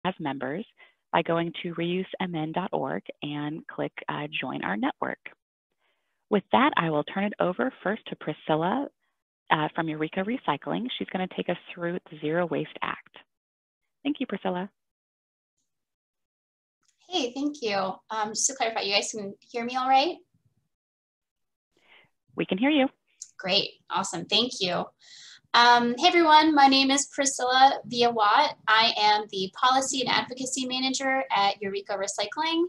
as members by going to reUSEMN.org and click Join Our Network. With that, I will turn it over first to Priscilla from Eureka Recycling. She's going to take us through the Zero Waste Act. Thank you, Priscilla. Hey, thank you. Just to clarify, you guys can hear me all right? We can hear you. Great, awesome, thank you. Hey everyone, my name is Priscilla Via-Watt. I am the Policy and Advocacy Manager at Eureka Recycling.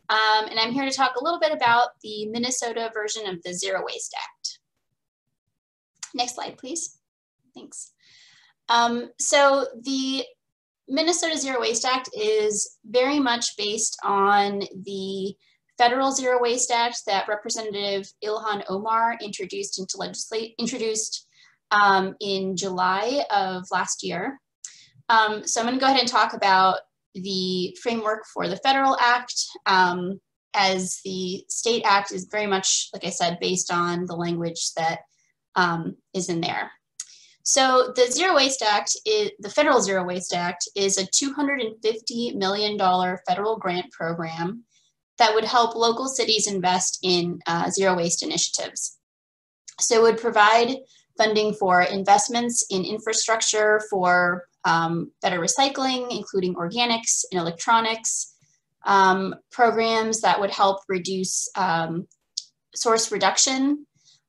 And I'm here to talk a little bit about the Minnesota version of the Zero Waste Act. Next slide, please. Thanks. So the Minnesota Zero Waste Act is very much based on the Federal Zero Waste Act that Representative Ilhan Omar introduced in July of last year. So I'm going to go ahead and talk about the framework for the federal act, as the state act is very much, like I said, based on the language that is in there. So the Zero Waste Act, the Federal Zero Waste Act, is a $250 million federal grant program that would help local cities invest in zero waste initiatives. So it would provide funding for investments in infrastructure for better recycling, including organics and electronics, programs that would help reduce source reduction.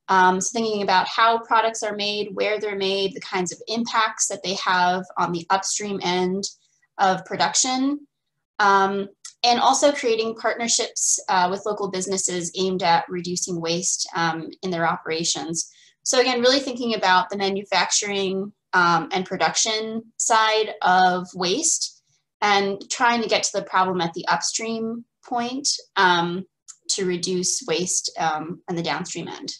So thinking about how products are made, where they're made, the kinds of impacts that they have on the upstream end of production, and also creating partnerships with local businesses aimed at reducing waste in their operations. So again, really thinking about the manufacturing and production side of waste and trying to get to the problem at the upstream point to reduce waste on the downstream end.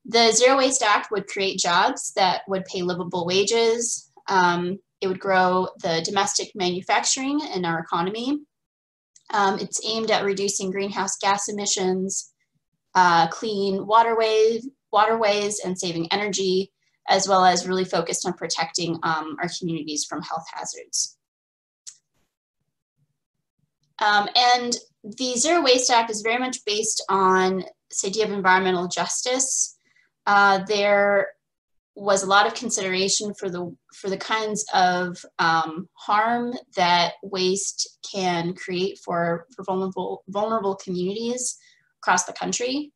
The Zero Waste Act would create jobs that would pay livable wages. It would grow the domestic manufacturing in our economy. It's aimed at reducing greenhouse gas emissions, clean waterways and saving energy, as well as really focused on protecting our communities from health hazards. And the Zero Waste Act is very much based on this idea of environmental justice. There was a lot of consideration for the kinds of harm that waste can create for vulnerable communities across the country.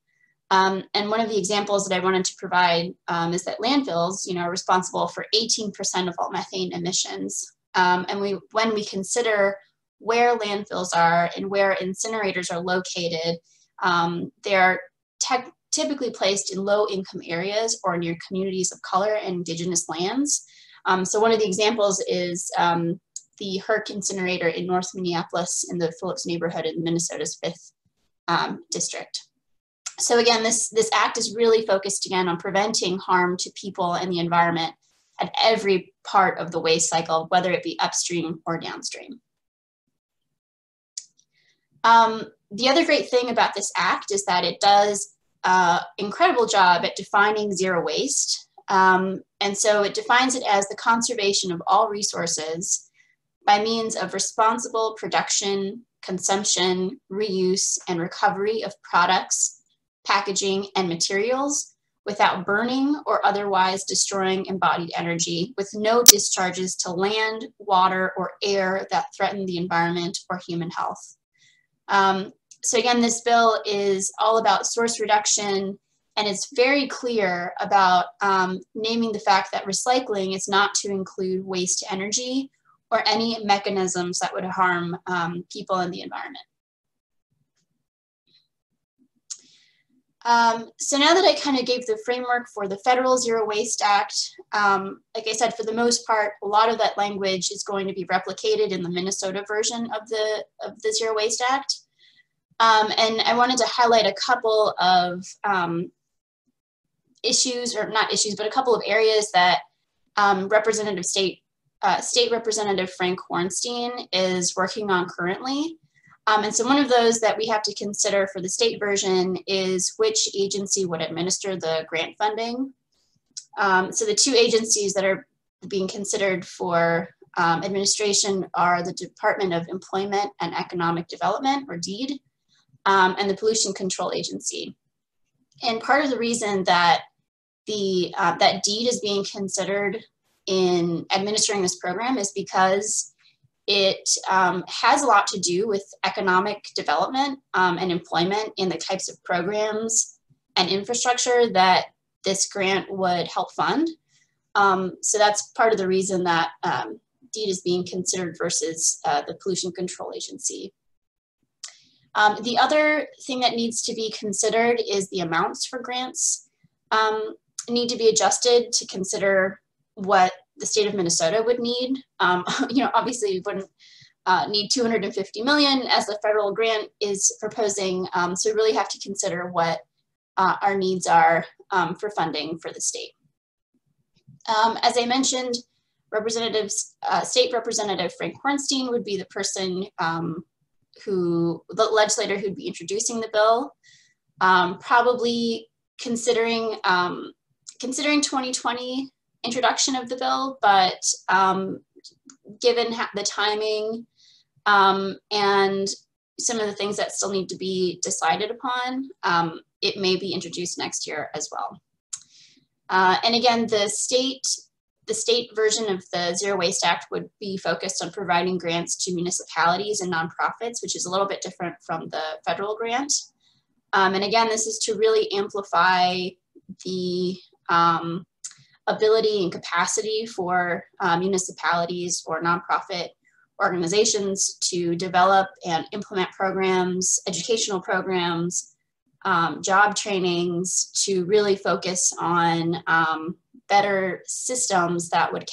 And one of the examples that I wanted to provide is that landfills, are responsible for 18% of all methane emissions. And when we consider where landfills are and where incinerators are located, they're typically placed in low-income areas or near communities of color and indigenous lands. So one of the examples is the Herc incinerator in North Minneapolis in the Phillips neighborhood in Minnesota's 5th district. So again, this act is really focused again on preventing harm to people and the environment at every part of the waste cycle, whether it be upstream or downstream. The other great thing about this act is that it does incredible job at defining zero waste. And so it defines it as the conservation of all resources by means of responsible production, consumption, reuse, and recovery of products, packaging, and materials without burning or otherwise destroying embodied energy, with no discharges to land, water, or air that threaten the environment or human health. So again, this bill is all about source reduction, and it's very clear about naming the fact that recycling is not to include waste energy or any mechanisms that would harm people and the environment. So now that I kind of gave the framework for the Federal Zero Waste Act, like I said, for the most part, a lot of that language is going to be replicated in the Minnesota version of the Zero Waste Act. And I wanted to highlight a couple of issues, or not issues, but a couple of areas that State Representative Frank Hornstein is working on currently. And so one of those that we have to consider for the state version is which agency would administer the grant funding. So the two agencies that are being considered for administration are the Department of Employment and Economic Development, or DEED, and the Pollution Control Agency. And part of the reason that that DEED is being considered in administering this program is because it has a lot to do with economic development and employment in the types of programs and infrastructure that this grant would help fund. So that's part of the reason that DEED is being considered versus the Pollution Control Agency. The other thing that needs to be considered is the amounts for grants need to be adjusted to consider what the state of Minnesota would need. Obviously we wouldn't need 250 million as the federal grant is proposing. So we really have to consider what our needs are for funding for the state. As I mentioned, State Representative Frank Hornstein would be the person the legislator who'd be introducing the bill, probably considering 2020 introduction of the bill, but given the timing and some of the things that still need to be decided upon, it may be introduced next year as well. And again, the state version of the Zero Waste Act would be focused on providing grants to municipalities and nonprofits, which is a little bit different from the federal grant. And again, this is to really amplify the ability and capacity for municipalities or nonprofit organizations to develop and implement programs, educational programs, job trainings, to really focus on better systems that would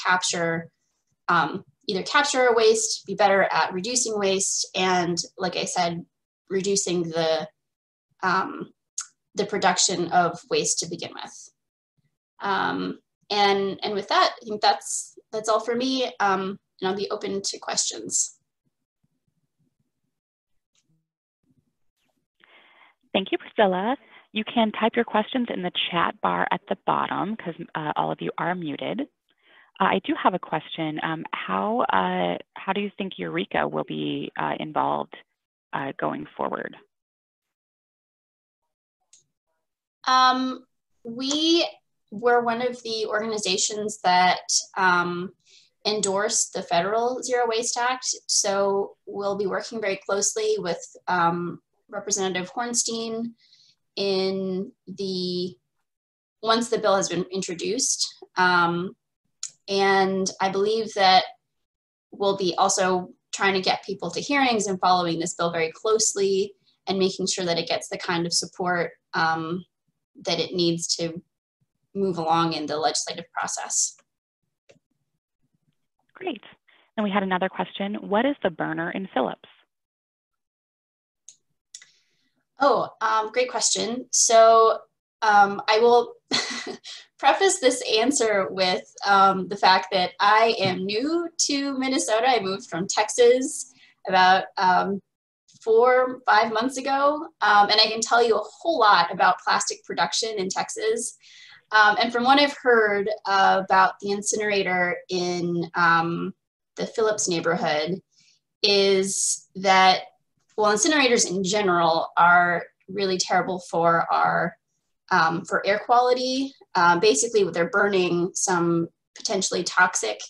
either capture waste, be better at reducing waste, and like I said, reducing the production of waste to begin with. And with that, I think that's all for me, and I'll be open to questions. Thank you, Priscilla. You can type your questions in the chat bar at the bottom because all of you are muted. I do have a question. How do you think Eureka will be involved going forward? We were one of the organizations that endorsed the federal Zero Waste Act. So we'll be working very closely with Representative Hornstein once the bill has been introduced. And I believe that we'll be also trying to get people to hearings and following this bill very closely and making sure that it gets the kind of support that it needs to move along in the legislative process. Great. And we had another question. What is the burner in Phillips? Oh, great question. So I will preface this answer with the fact that I am new to Minnesota. I moved from Texas about 4 or 5 months ago, and I can tell you a whole lot about plastic production in Texas. And from what I've heard about the incinerator in the Phillips neighborhood is that, well, incinerators in general are really terrible for our for air quality. Basically, they're burning some potentially toxic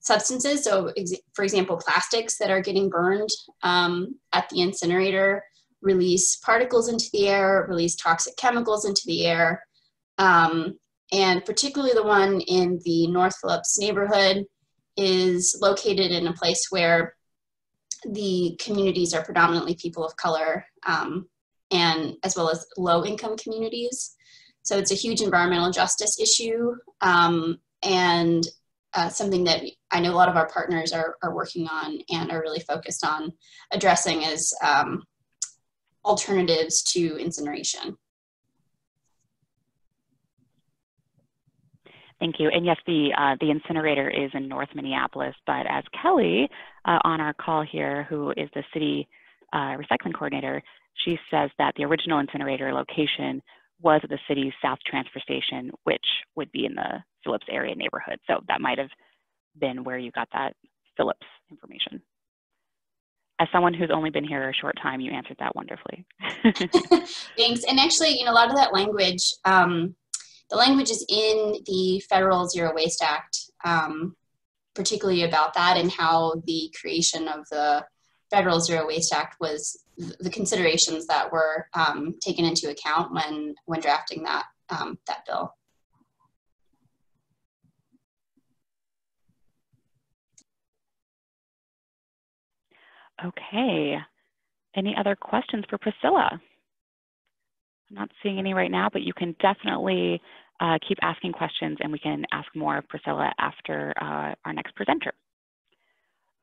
substances. So, for example, plastics that are getting burned at the incinerator release particles into the air, release toxic chemicals into the air. And particularly the one in the North Phillips neighborhood is located in a place where the communities are predominantly people of color, and as well as low-income communities. So it's a huge environmental justice issue, and something that I know a lot of our partners are working on and are really focused on addressing as alternatives to incineration. Thank you. And yes, the incinerator is in North Minneapolis, but as Kelly on our call here, who is the city recycling coordinator, she says that the original incinerator location was at the city's South Transfer Station, which would be in the Phillips area neighborhood. So that might have been where you got that Phillips information? As someone who's only been here a short time, you answered that wonderfully. Thanks. And actually, a lot of that language, the language is in the Federal Zero Waste Act, particularly about that and how the creation of the Federal Zero Waste Act was the considerations that were taken into account when drafting that, that bill. Okay. Any other questions for Priscilla? I'm not seeing any right now, but you can definitely keep asking questions and we can ask more of Priscilla after our next presenter.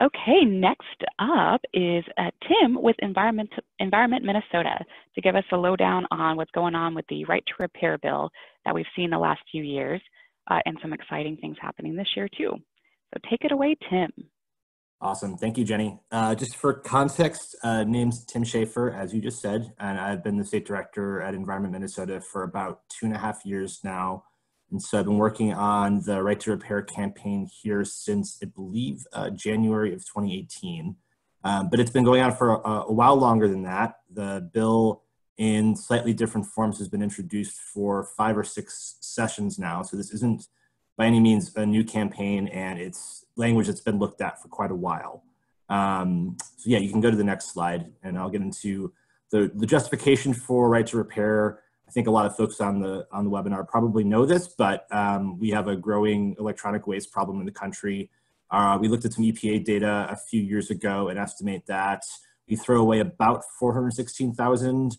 Okay, next up is Tim with Environment Minnesota to give us a lowdown on what's going on with the Right to Repair bill that we've seen the last few years and some exciting things happening this year too. So take it away, Tim. Awesome. Thank you, Jenny. Just for context, name's Tim Schaefer, as you just said, and I've been the state director at Environment Minnesota for about 2.5 years now. And so I've been working on the Right to Repair campaign here since, I believe, January of 2018. But it's been going on for a while longer than that. The bill in slightly different forms has been introduced for 5 or 6 sessions now. So this isn't by any means a new campaign, and it's language that's been looked at for quite a while. So yeah, you can go to the next slide and I'll get into the justification for Right to Repair. I think a lot of folks on the webinar probably know this, but we have a growing electronic waste problem in the country. We looked at some EPA data a few years ago and estimate that we throw away about 416,000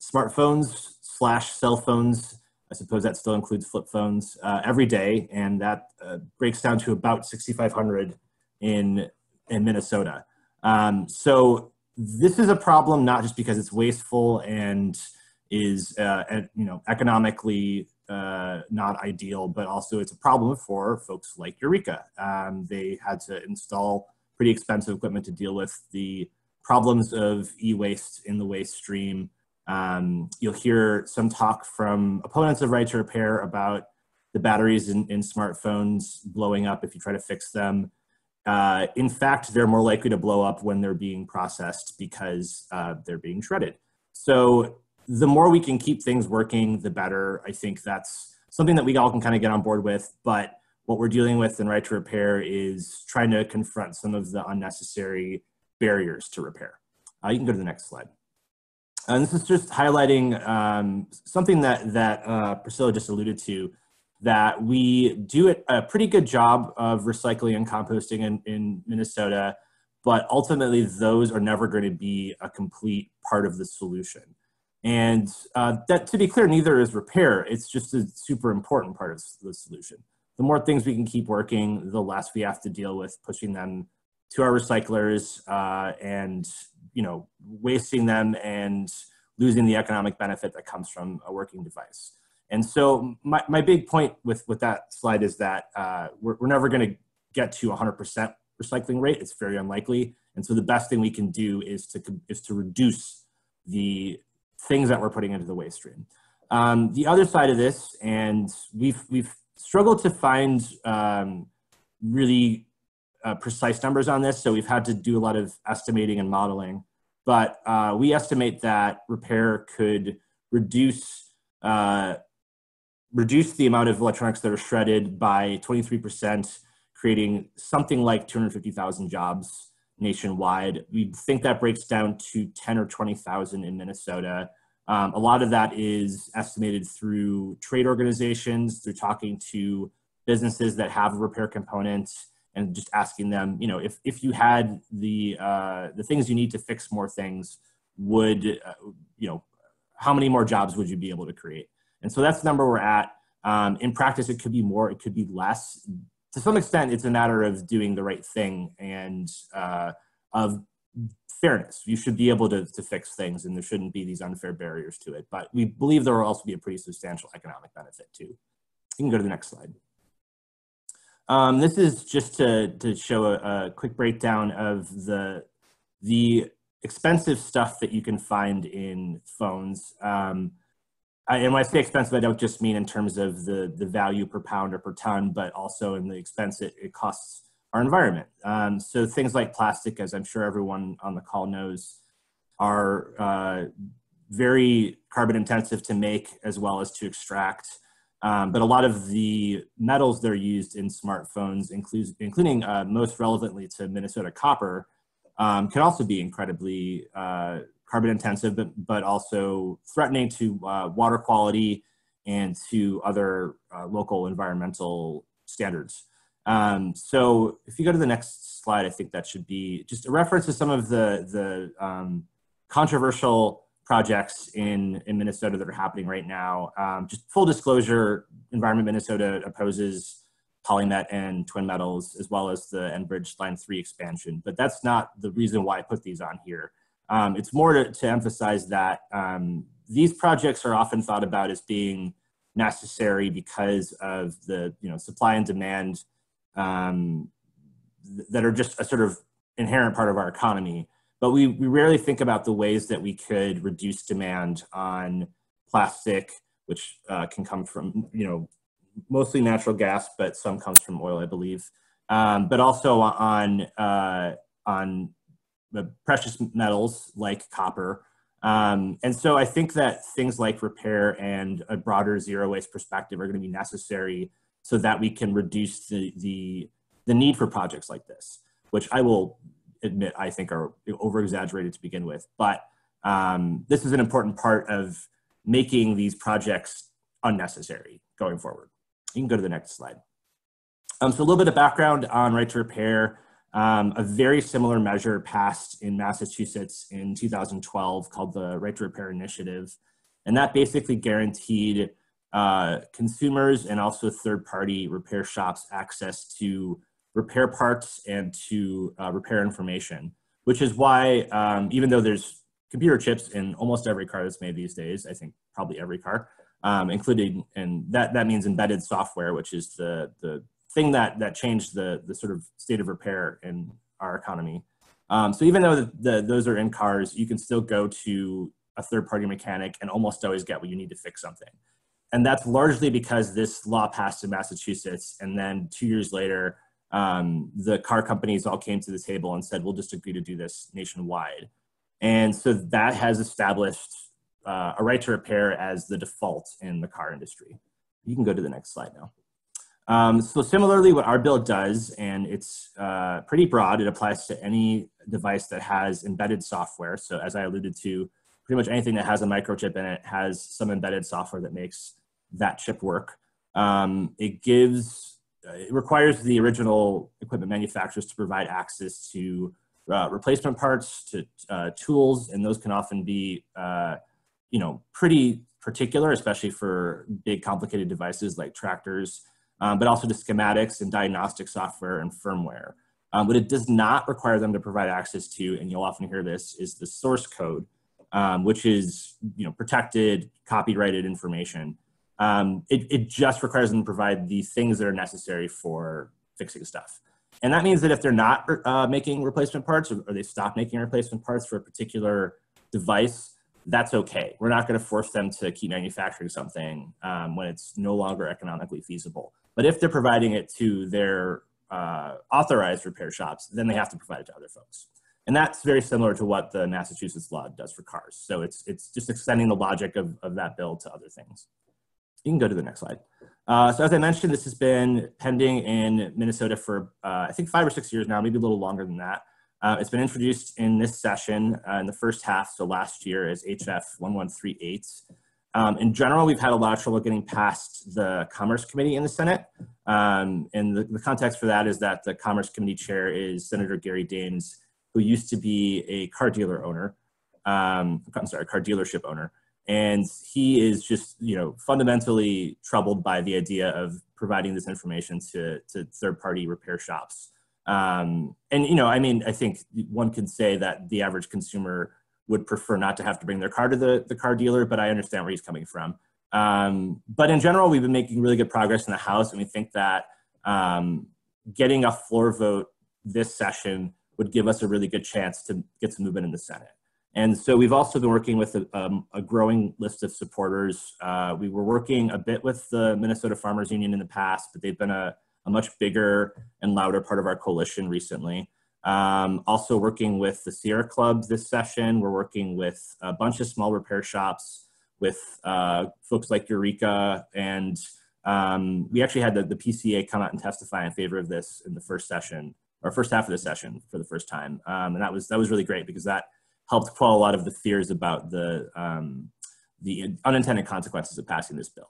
smartphones / cell phones. I suppose that still includes flip phones every day, and that breaks down to about 6,500 in Minnesota. So this is a problem not just because it's wasteful and is economically not ideal, but also it's a problem for folks like Eureka. They had to install pretty expensive equipment to deal with the problems of e-waste in the waste stream. You'll hear some talk from opponents of Right to Repair about the batteries in smartphones blowing up if you try to fix them. In fact, they're more likely to blow up when they're being processed because they're being shredded. So the more we can keep things working, the better. I think that's something that we all can kind of get on board with. But what we're dealing with in Right to Repair is trying to confront some of the unnecessary barriers to repair. You can go to the next slide. And this is just highlighting something that Priscilla just alluded to, that we do a pretty good job of recycling and composting in Minnesota, but ultimately those are never going to be a complete part of the solution. And that, to be clear, neither is repair. It's just a super important part of the solution. The more things we can keep working, the less we have to deal with pushing them to our recyclers and wasting them and losing the economic benefit that comes from a working device. And so my big point with that slide is that we're never going to get to 100% recycling rate. It's very unlikely. And so the best thing we can do is to reduce the things that we're putting into the waste stream. The other side of this, and we've struggled to find really precise numbers on this, so we've had to do a lot of estimating and modeling. But we estimate that repair could reduce the amount of electronics that are shredded by 23%, creating something like 250,000 jobs nationwide. We think that breaks down to 10 or 20,000 in Minnesota. A lot of that is estimated through trade organizations, through talking to businesses that have a repair component, and just asking them, if you had the things you need to fix more things, would, how many more jobs would you be able to create? And so that's the number we're at. In practice, it could be more, it could be less. To some extent, it's a matter of doing the right thing and of fairness. You should be able to fix things, and there shouldn't be these unfair barriers to it. But we believe there will also be a pretty substantial economic benefit too. You can go to the next slide. This is just to show a quick breakdown of the expensive stuff that you can find in phones. And when I say expensive, I don't just mean in terms of the value per pound or per ton, but also in the expense it costs our environment. So things like plastic, as I'm sure everyone on the call knows, are very carbon intensive to make as well as to extract. But a lot of the metals that are used in smartphones, including most relevantly to Minnesota copper, can also be incredibly carbon intensive, but also threatening to water quality and to other local environmental standards. So if you go to the next slide, I think that should be just a reference to some of the controversial projects in Minnesota that are happening right now. Just full disclosure, Environment Minnesota opposes polymet and twin metals, as well as the Enbridge Line 3 expansion, but that's not the reason why I put these on here. It's more to emphasize that these projects are often thought about as being necessary because of the supply and demand that are just a sort of inherent part of our economy. But we rarely think about the ways that we could reduce demand on plastic, which can come from, mostly natural gas, but some comes from oil, I believe. But also on the precious metals like copper. And so I think that things like repair and a broader zero waste perspective are going to be necessary so that we can reduce the need for projects like this, which I will admit I think are over-exaggerated to begin with. But this is an important part of making these projects unnecessary going forward. You can go to the next slide. So a little bit of background on right to repair. A very similar measure passed in Massachusetts in 2012 called the Right to Repair Initiative. And that basically guaranteed consumers and also third-party repair shops access to repair parts and to repair information, which is why even though there's computer chips in almost every car that's made these days, I think probably every car, including, and that means embedded software, which is the thing that changed the sort of state of repair in our economy. So even though those are in cars, you can still go to a third-party mechanic and almost always get what you need to fix something. And that's largely because this law passed in Massachusetts, and then 2 years later, the car companies all came to the table and said, we'll just agree to do this nationwide. And so that has established a right to repair as the default in the car industry. You can go to the next slide now. So similarly, what our bill does, and it's pretty broad, it applies to any device that has embedded software. So as I alluded to, pretty much anything that has a microchip in it has some embedded software that makes that chip work. It requires the original equipment manufacturers to provide access to replacement parts, to tools, and those can often be, pretty particular, especially for big complicated devices like tractors, but also to schematics and diagnostic software and firmware. What it does not require them to provide access to, and you'll often hear this, is the source code, which is protected, copyrighted information. It just requires them to provide the things that are necessary for fixing stuff. And that means that if they're not making replacement parts, or they stop making replacement parts for a particular device, that's okay. We're not going to force them to keep manufacturing something when it's no longer economically feasible. But if they're providing it to their authorized repair shops, then they have to provide it to other folks. And that's very similar to what the Massachusetts law does for cars. So it's just extending the logic of that bill to other things. You can go to the next slide. So as I mentioned, this has been pending in Minnesota for, I think 5 or 6 years now, maybe a little longer than that. It's been introduced in this session in the first half, so last year, as HF 1138. In general, we've had a lot of trouble getting past the Commerce Committee in the Senate. And the context for that is that the Commerce Committee chair is Senator Gary Daines, who used to be a car dealer owner, car dealership owner. And he is just, fundamentally troubled by the idea of providing this information to third-party repair shops. I think one could say that the average consumer would prefer not to have to bring their car to the car dealer, but I understand where he's coming from. But in general, we've been making really good progress in the House, and we think that getting a floor vote this session would give us a really good chance to get some movement in the Senate. And so we've also been working with a growing list of supporters. We were working a bit with the Minnesota Farmers Union in the past, but they've been a a much bigger and louder part of our coalition recently. Also working with the Sierra Club this session. We're working with a bunch of small repair shops, with folks like Eureka, and we actually had the PCA come out and testify in favor of this in the first session, or first half of the session for the first time. And that was really great, because that helped quell a lot of the fears about the unintended consequences of passing this bill.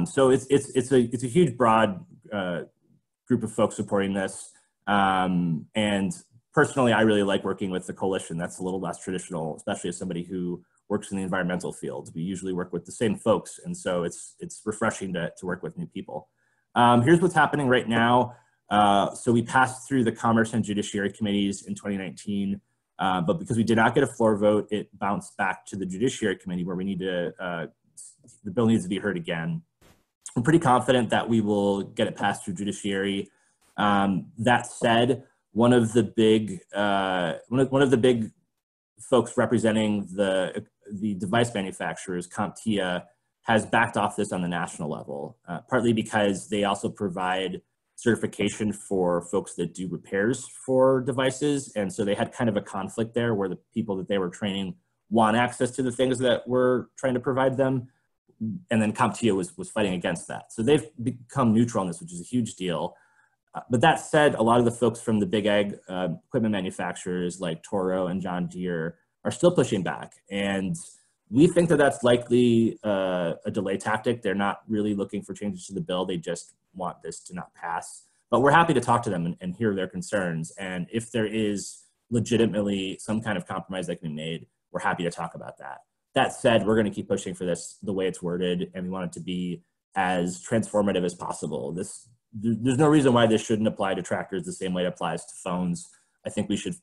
So it's a huge, broad group of folks supporting this. And personally, I really like working with the coalition. That's a little less traditional, especially as somebody who works in the environmental field. We usually work with the same folks, and so it's refreshing to work with new people. Here's what's happening right now. So we passed through the Commerce and Judiciary Committees in 2019, but because we did not get a floor vote, it bounced back to the Judiciary Committee, where we need to, the bill needs to be heard again. I'm pretty confident that we will get it passed through Judiciary. That said, one of the big folks representing the device manufacturers, CompTIA, has backed off this on the national level, partly because they also provide certification for folks that do repairs for devices. And so they had kind of a conflict there, where the people that they were training want access to the things that we're trying to provide them. And then CompTIA was fighting against that. So they've become neutral on this, which is a huge deal. But that said, a lot of the folks from the big ag equipment manufacturers like Toro and John Deere are still pushing back. And we think that that's likely a delay tactic. They're not really looking for changes to the bill. They just want this to not pass. But we're happy to talk to them and hear their concerns. And if there is legitimately some kind of compromise that can be made, we're happy to talk about that. That said, we're going to keep pushing for this the way it's worded, and we want it to be as transformative as possible. There's no reason why this shouldn't apply to tractors the same way it applies to phones. I think we should,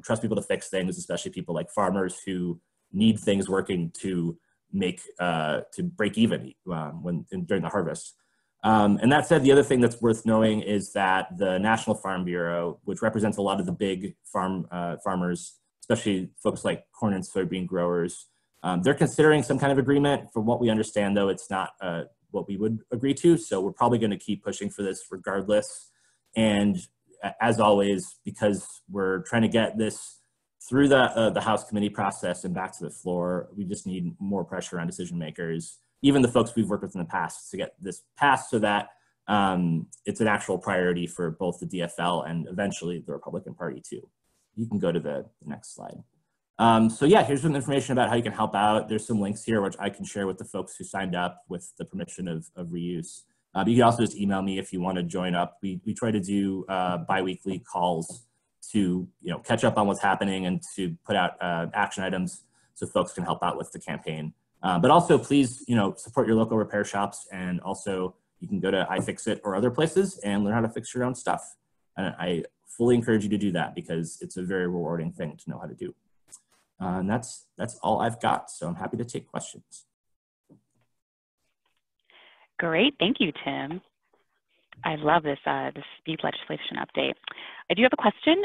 trust people to fix things, especially people like farmers who need things working to break even during the harvest. And that said, the other thing that's worth knowing is that the National Farm Bureau, which represents a lot of the big farmers, especially folks like corn and soybean growers, they're considering some kind of agreement. From what we understand, though, it's not what we would agree to. So we're probably going to keep pushing for this regardless. And as always, because we're trying to get this through the House committee process and back to the floor, we just need more pressure on decision makers, even the folks we've worked with in the past, to get this passed so that it's an actual priority for both the DFL and eventually the Republican Party too. You can go to the next slide. So yeah, here's some information about how you can help out. There's some links here, which I can share with the folks who signed up with the permission of ReUSE. But you can also just email me if you want to join up. We try to do bi-weekly calls to catch up on what's happening and to put out action items so folks can help out with the campaign. But also, please support your local repair shops, and also you can go to iFixit or other places and learn how to fix your own stuff. And I fully encourage you to do that, because it's a very rewarding thing to know how to do. And that's all I've got. So I'm happy to take questions. Great, thank you, Tim. I love this deep legislation update. I do have a question.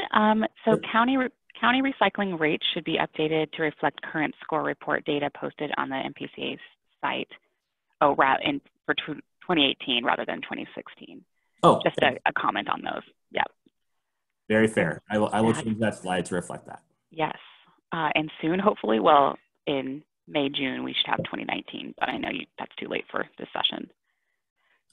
So county recycling rates should be updated to reflect current score report data posted on the MPCA's site. Oh, for 2018 rather than 2016. Oh, just a comment on those. Yeah. Very fair. I will change that slide to reflect that. Yes. And soon, hopefully, well, in May, June, we should have 2019, but I know that's too late for this session.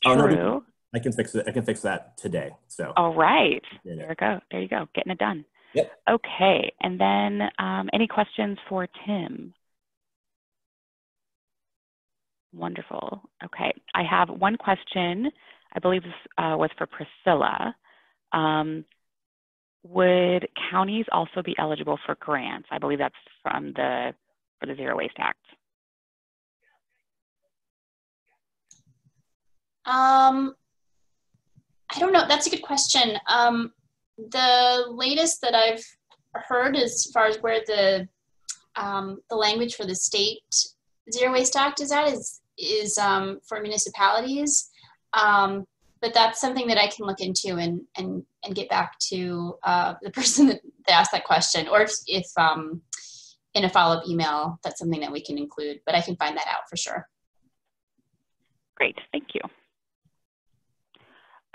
True. Oh, no, I can fix it. I can fix that today. So. All right. There you go. Getting it done. Yep. Okay. And then any questions for Tim? Wonderful. Okay. I have one question. I believe this was for Priscilla. Would counties also be eligible for grants? I believe that's for the Zero Waste Act. I don't know. That's a good question. The latest that I've heard as far as where the language for the state Zero Waste Act is at is for municipalities. But that's something that I can look into and get back to the person that asked that question, or if in a follow-up email, that's something that we can include, but I can find that out for sure. Great, thank you.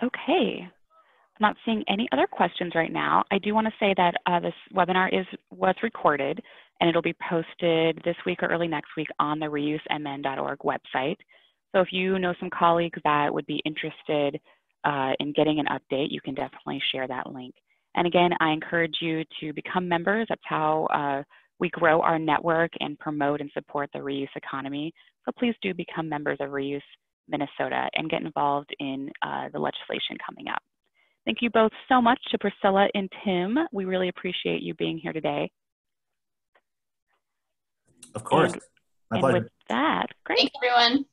Okay. I'm not seeing any other questions right now. I do want to say that this webinar was recorded, and it'll be posted this week or early next week on the ReUSEMN.org website. So if you know some colleagues that would be interested in getting an update, you can definitely share that link. And again, I encourage you to become members. That's how we grow our network and promote and support the reuse economy. So please do become members of ReUSE Minnesota and get involved in the legislation coming up. Thank you both so much to Priscilla and Tim. We really appreciate you being here today. Of course. My pleasure. And with that, great. Thanks, everyone.